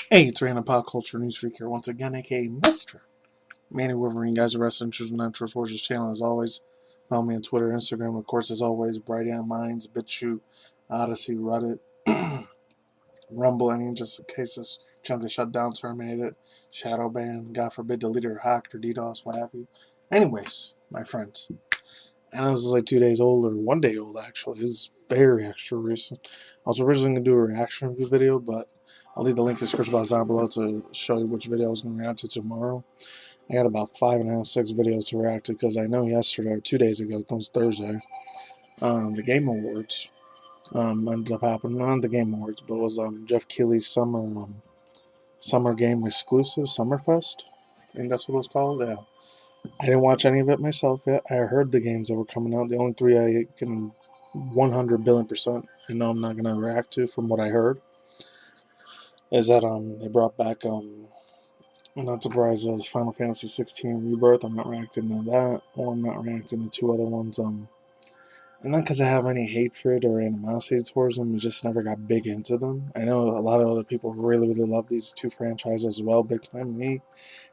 Hey, it's random pop culture news freak here once again, aka Mr. MannyWolverine. Guys, are wrestling children on Church Wars channel as always. Follow me on Twitter, Instagram, of course, as always. Bright Out Minds, BitChute, Odyssey, Reddit, Rumble, any just in case this chunk is shut down, terminated, shadow ban, God forbid, deleted or hacked or DDoS, what have you. Anyways, my friends, I know this is like 2 days old or 1 day old actually. This is very extra recent. I was originally going to do a reaction review video, but I'll leave the link in the description box down below to show you which video I was going to react to tomorrow. I got about 5.5, 6 videos to react to because I know yesterday or 2 days ago, it was Thursday, the Game Awards ended up happening. Not the Game Awards, but it was Jeff Keighley's summer game exclusive, Summerfest. I think that's what it was called. Yeah. I didn't watch any of it myself yet. I heard the games that were coming out. The only three I can 100 billion% I know I'm not going to react to from what I heard is that they brought back I'm not surprised as Final Fantasy 16 Rebirth. I'm not reacting to that, or I'm not reacting to two other ones. And not because I have any hatred or animosity towards them, I just never got big into them. I know a lot of other people really, really love these two franchises as well, big time. Me,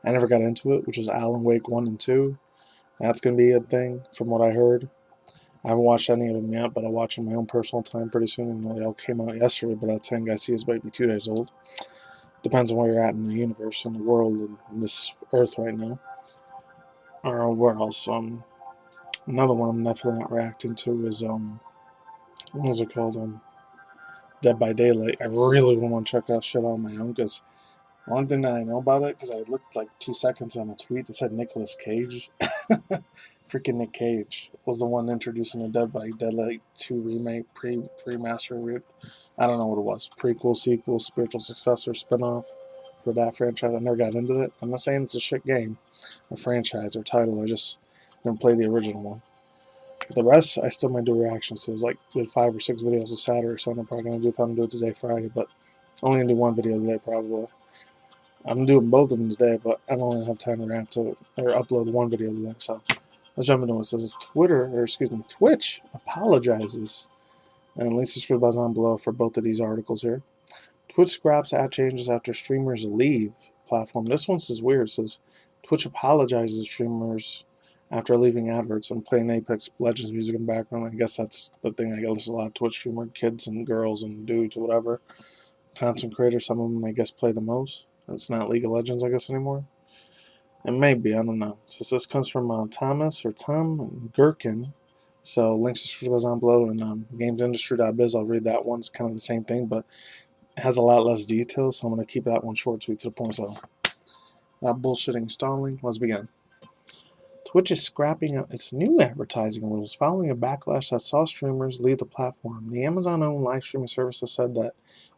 I never got into it, which is Alan Wake 1 and 2. That's going to be a thing from what I heard. I haven't watched any of them yet, but I'll watch in my own personal time pretty soon. And they all came out yesterday, but that time I see is might be 2 days old. Depends on where you're at in the universe, in the world, in this earth right now. Or where else? Another one I'm definitely not reacting to is what was it called? Dead by Daylight. I really want to check that shit out on my own because one thing that I know about it, because I looked like 2 seconds on a tweet that said Nicolas Cage. Freaking Nick Cage was the one introducing the Dead by Daylight 2 remake, pre-master. I don't know what it was. Prequel, sequel, spiritual successor, spinoff for that franchise. I never got into it. I'm not saying it's a shit game, a franchise or title. I just didn't play the original one. The rest, I still might do reactions to. It's like did 5 or 6 videos of Saturday, so I'm probably gonna do if I'm gonna do it today, Friday. But I'm only gonna do one video today, probably. I'm doing both of them today, but I don't really have time to react to or upload one video today. So let's jump into it. It says Twitch apologizes, and links to scroll bars down below for both of these articles here. Twitch scraps ad changes after streamers leave platform. This one says weird. It says Twitch apologizes to streamers after leaving adverts and playing Apex Legends music in the background. I guess that's the thing. I guess a lot of Twitch streamer kids and girls and dudes, whatever, content creators. Some of them, I guess, play the most. It's not League of Legends, I guess, anymore. It may be, I don't know. So this comes from Thomas or Tom Gherkin. So links to description down below, and gamesindustry.biz. I'll read that one. It's kind of the same thing, but it has a lot less detail, so I'm going to keep that one short, sweet, to the point. So that bullshitting stalling. Let's begin. Twitch is scrapping out its new advertising rules following a backlash that saw streamers leave the platform. The Amazon-owned live streaming service has said that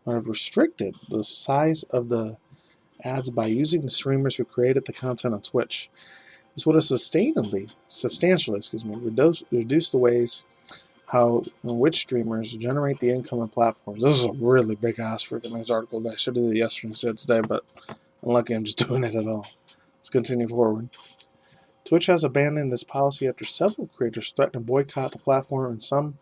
it have restricted the size of the ads by using the streamers who created the content on Twitch. This would have substantially reduce the ways in which streamers generate the income on platforms. This is a really big ass freaking news article that I should have did it yesterday instead of today, but I'm lucky I'm just doing it at all. Let's continue forward. Twitch has abandoned this policy after several creators threatened to boycott the platform and some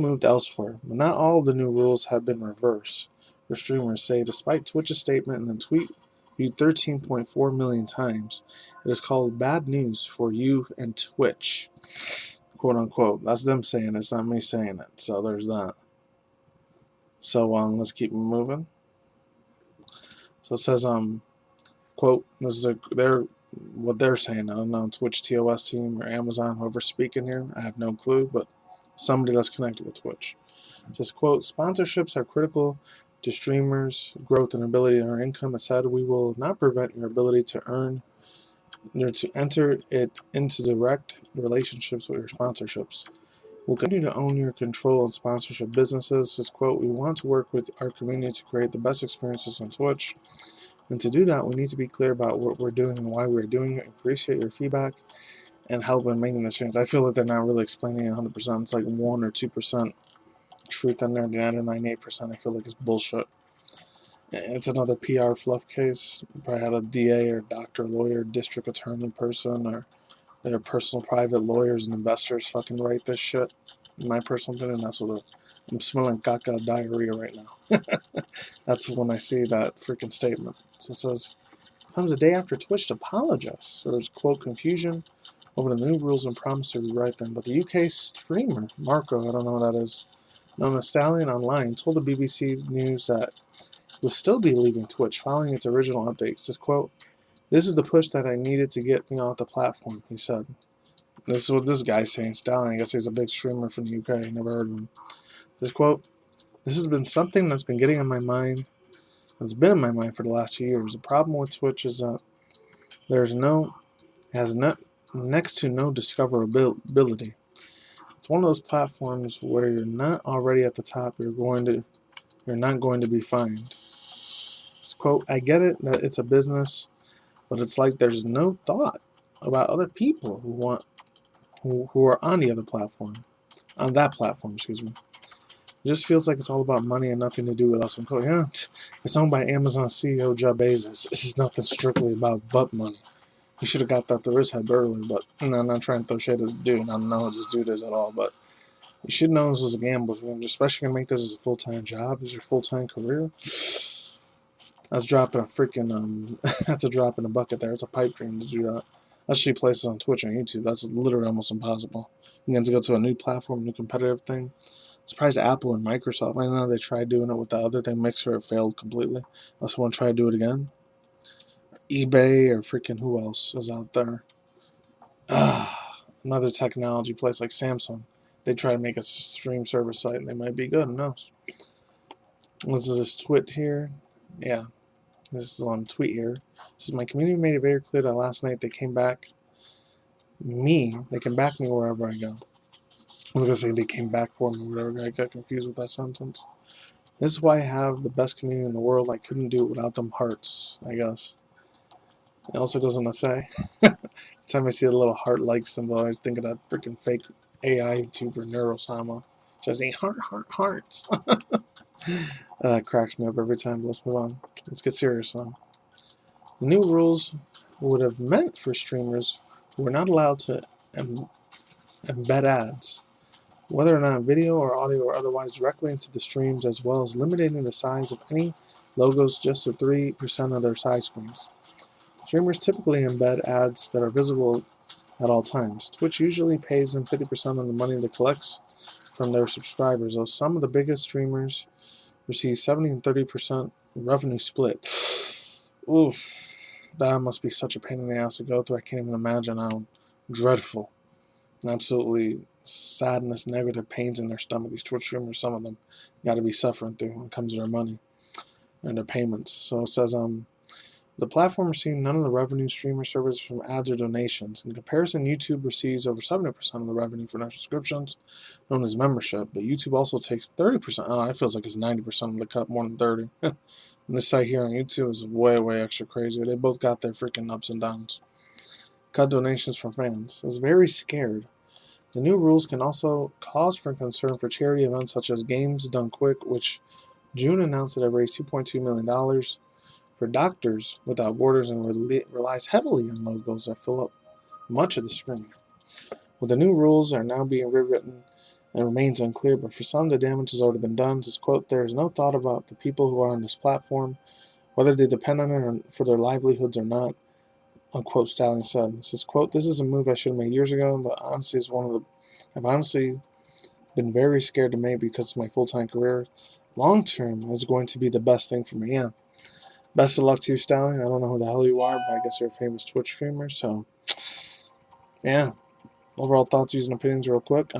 moved elsewhere, but not all of the new rules have been reversed. The streamers say, despite Twitch's statement in the tweet viewed 13.4 million times, it is called bad news for you and Twitch, quote unquote. That's them saying it, it's not me saying it, so there's that. So let's keep moving. So it says, quote, this is what they're saying. I don't know, Twitch TOS team or Amazon, whoever's speaking here, I have no clue, but somebody that's connected with Twitch. It says, quote, sponsorships are critical to streamers' growth and ability to earn income. It said, we will not prevent your ability to earn or to enter it into direct relationships with your sponsorships. We'll continue to own your control and sponsorship businesses. This quote, we want to work with our community to create the best experiences on Twitch. And to do that, we need to be clear about what we're doing and why we're doing it. Appreciate your feedback and help in making this change. I feel that they're not really explaining it 100%. It's like 1 or 2% truth in there. The 98% I feel like is bullshit. It's another PR fluff case. Probably had a DA or doctor, lawyer, district attorney person, or their personal private lawyers and investors fucking write this shit. In my personal opinion, that's what I'm smelling caca diarrhea right now. That's when I see that freaking statement. So it says, comes a day after Twitch apologized. So there's, quote, confusion over the new rules and promise to rewrite them. But the UK streamer, Marco, I don't know what that is, known as Stallion Online, told the BBC News that it will still be leaving Twitch following its original update. It says, quote, this is the push that I needed to get me off the platform, he said. This is what this guy's saying. Stallion, I guess he's a big streamer from the UK. I never heard of him. This quote, this has been something that's been getting on my mind. It's been in my mind for the last 2 years. The problem with Twitch is that next to no discoverability. It's one of those platforms where you're not already at the top. You're not going to be fined. This quote, I get it that it's a business, but it's like there's no thought about other people who are on the other platform, on that platform, excuse me. It just feels like it's all about money and nothing to do with us. I'm going, yeah, it's owned by Amazon CEO Jeff Bezos. This is nothing strictly about butt money. He should have got that through his head earlier, but I'm not trying to throw shade at the dude. I don't know what this dude is at all, but you should know this was a gamble. You're especially going to make this as a full-time job, as your full-time career. That's dropping a freaking, that's a drop in a bucket there. It's a pipe dream to do that. Let's see places on Twitch and YouTube. That's literally almost impossible. You have to go to a new platform, a new competitive thing. I'm surprised Apple and Microsoft, I know they tried doing it with the other thing, Mixer, it failed completely. Unless I want to try to do it again. eBay or freaking who else is out there? Another technology place like Samsung. They try to make a stream service site and they might be good. Who knows? This is this tweet here. Yeah. This is on tweet here. This is my community made it very clear that last night they can back me wherever I go. I was going to say they came back for me, whatever. I got confused with that sentence. This is why I have the best community in the world. I couldn't do it without them hearts, I guess. It also goes on to say, every time I see a little heart-like symbol, I always think of that freaking fake AI YouTuber, Neurosama. Just saying, hearts. That cracks me up every time. Let's move on. Let's get serious now. The new rules would have meant for streamers who were not allowed to embed ads, whether or not video or audio or otherwise, directly into the streams, as well as limiting the size of any logos just to 3% of their size screens. Streamers typically embed ads that are visible at all times. Twitch usually pays them 50% of the money it collects from their subscribers, though some of the biggest streamers receive 70 and 30% revenue split. Oof, that must be such a pain in the ass to go through. I can't even imagine how dreadful and absolutely sadness, negative pains in their stomach. These Twitch streamers, some of them, got to be suffering through when it comes to their money and their payments. So it says, the platform receives none of the revenue streamer services from ads or donations. In comparison, YouTube receives over 70% of the revenue for their subscriptions, known as membership. But YouTube also takes 30%. Oh, it feels like it's 90% of the cut, more than 30. And this site here on YouTube is way, way extra crazy. They both got their freaking ups and downs. Cut donations from fans. I was very scared. The new rules can also cause for concern for charity events such as Games Done Quick, which June announced that it raised $2.2 million for Doctors Without Borders and relies heavily on logos that fill up much of the screen. Well, the new rules are now being rewritten and remains unclear, but for some the damage has already been done. This quote, there is no thought about the people who are on this platform, whether they depend on it for their livelihoods or not, unquote, Stallion said. This is, quote, this is a move I should have made years ago, but honestly I've honestly been very scared to make because of my full-time career. Long term is going to be the best thing for me, yeah. Best of luck to you, Stallion. I don't know who the hell you are, but I guess you're a famous Twitch streamer, so yeah. Overall thoughts, views, and opinions real quick.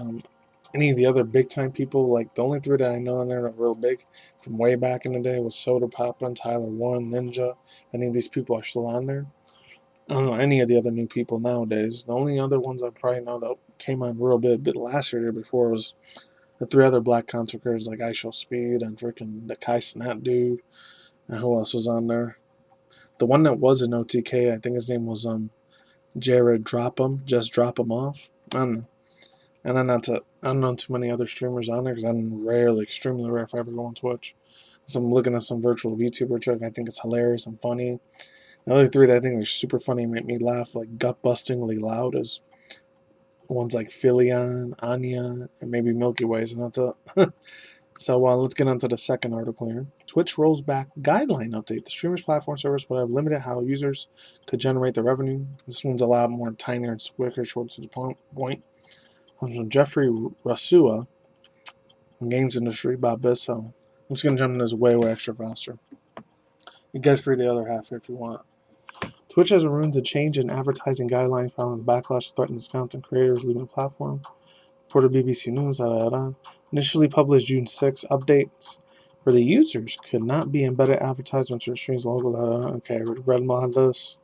Any of the other big-time people, like the only three that I know on there that are real big from way back in the day was Soda Poppin', Tyler One, Ninja. Any of these people are still on there. I don't know any of the other new people nowadays. The only other ones I probably know that came on real bit last year or before was the three other black content creators like I Show Speed and freaking the Kai Snap dude. And who else was on there? The one that was in OTK, I think his name was Jared Just Drop 'em Off. I don't know. And I don't know too many other streamers on there because I'm rarely, extremely rare if I ever go on Twitch. So I'm looking at some virtual VTuber trick. I think it's hilarious and funny. The other three that I think are super funny and make me laugh, like gut-bustingly loud, is ones like Philion, Anya, and maybe Milky Ways, and that's it. So let's get on to the second article here. Twitch rolls back guideline update. The streamers platform service will have limited how users could generate their revenue. This one's a lot more tinier and quicker, short to the point. Comes from Jeffrey Rasua, games industry, Bob Biz. So I'm just going to jump in this way extra faster. You guys can read the other half if you want. Twitch has ruined the change in advertising guideline following backlash threatens content creators leaving the platform. Reported BBC News, initially published June 6 updates for the users could not be embedded advertisements or streams local. Okay, I read about this.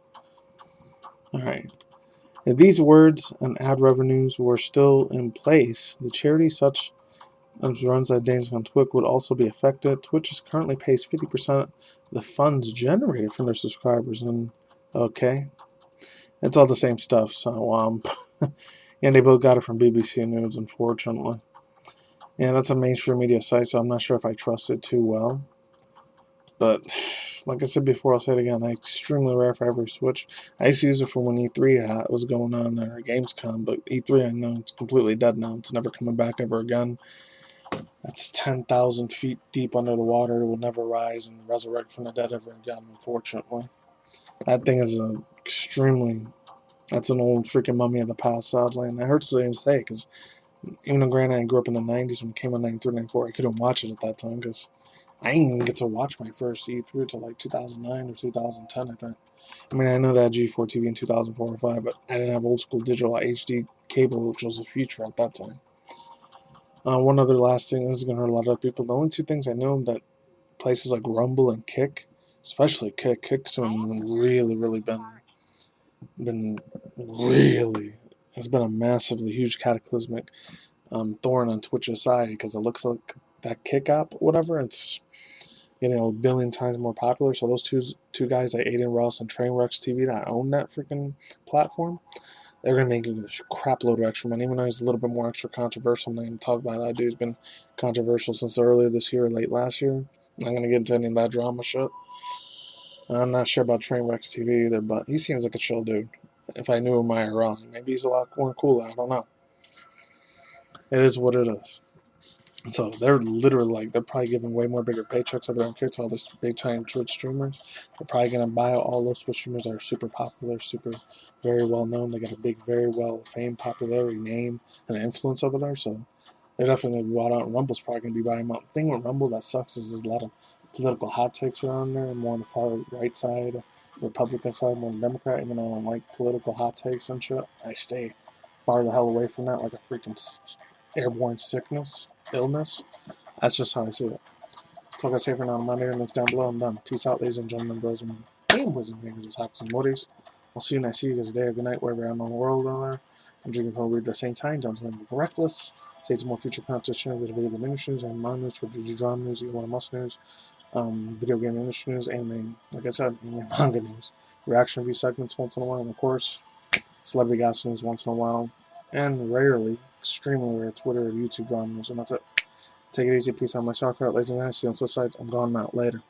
Alright. If these words and ad revenues were still in place, the charity such as runs that days on Twitch would also be affected. Twitch currently pays 50% of the funds generated from their subscribers, and okay, it's all the same stuff. So and they both got it from BBC News, unfortunately. Yeah, that's a mainstream media site, so I'm not sure if I trust it too well. But like I said before, I'll say it again. I extremely rare if I ever use Twitch. I used to use it for when E3 was going on there, Gamescom, but E3 I know it's completely dead now. It's never coming back ever again. That's 10,000 feet deep under the water. It will never rise and resurrect from the dead ever again, unfortunately. That thing is that's an old freaking mummy of the past, sadly. And it hurts to say, because even though granted I grew up in the 90s when it came on 93, 94, I couldn't watch it at that time, because I didn't even get to watch my first E3 until like 2009 or 2010, I think. I mean, I know that G4 TV in 2004 or 5, but I didn't have old school digital HD cable, which was the future at that time. One other last thing, this is going to hurt a lot of people. The only two things I know that places like Rumble and Kick, especially Kick's really been really, it's been a massively huge cataclysmic thorn on Twitch's side, because it looks like that Kick app, whatever, it's getting a billion times more popular. So those two guys like Aiden Ross and Trainwrecks TV that own that freaking platform, they're going to make a crap load of extra money, even though he's a little bit more extra controversial. I'm not going to talk about that. Dude's been controversial since earlier this year or late last year. I'm not going to get into any of that drama shit. I'm not sure about Trainwrecks TV either, but he seems like a chill dude. If I knew him IRL, maybe he's a lot more cooler. I don't know. It is what it is. So they're literally they're probably giving way more bigger paychecks over there on Kick to all these big time Twitch streamers. They're probably going to buy out all those Twitch streamers that are super popular, very well known. They got a big, very well famed popularity name and influence over there. So they're definitely going to go out. And Rumble's probably going to be buying them out. The thing with Rumble that sucks is there's a lot of political hot takes around there, more on the far right side, Republican side, more than Democrat. Even though I don't like political hot takes and shit, I stay far the hell away from that like a freaking airborne illness. That's just how I see it. That's all I say for now. My name links down below. I'm done. Peace out, ladies and gentlemen, bros and boys and fingers, hackers and woodies. I'll see you next. See you guys today or good night, wherever you're in the world are. I'm drinking cold at the same time. Don't be reckless. Stay some more future content channel with video game industry news and my news for drama news, you want must news, video game industry news, anime, like I said, manga news, reaction review segments once in a while, and of course, celebrity gossip news once in a while, and rarely, extremely rare, Twitter or YouTube drama news, and that's it. Take it easy. Peace out, my soccer. Ladies and gentlemen, see you on the flip side. I'm gone out later.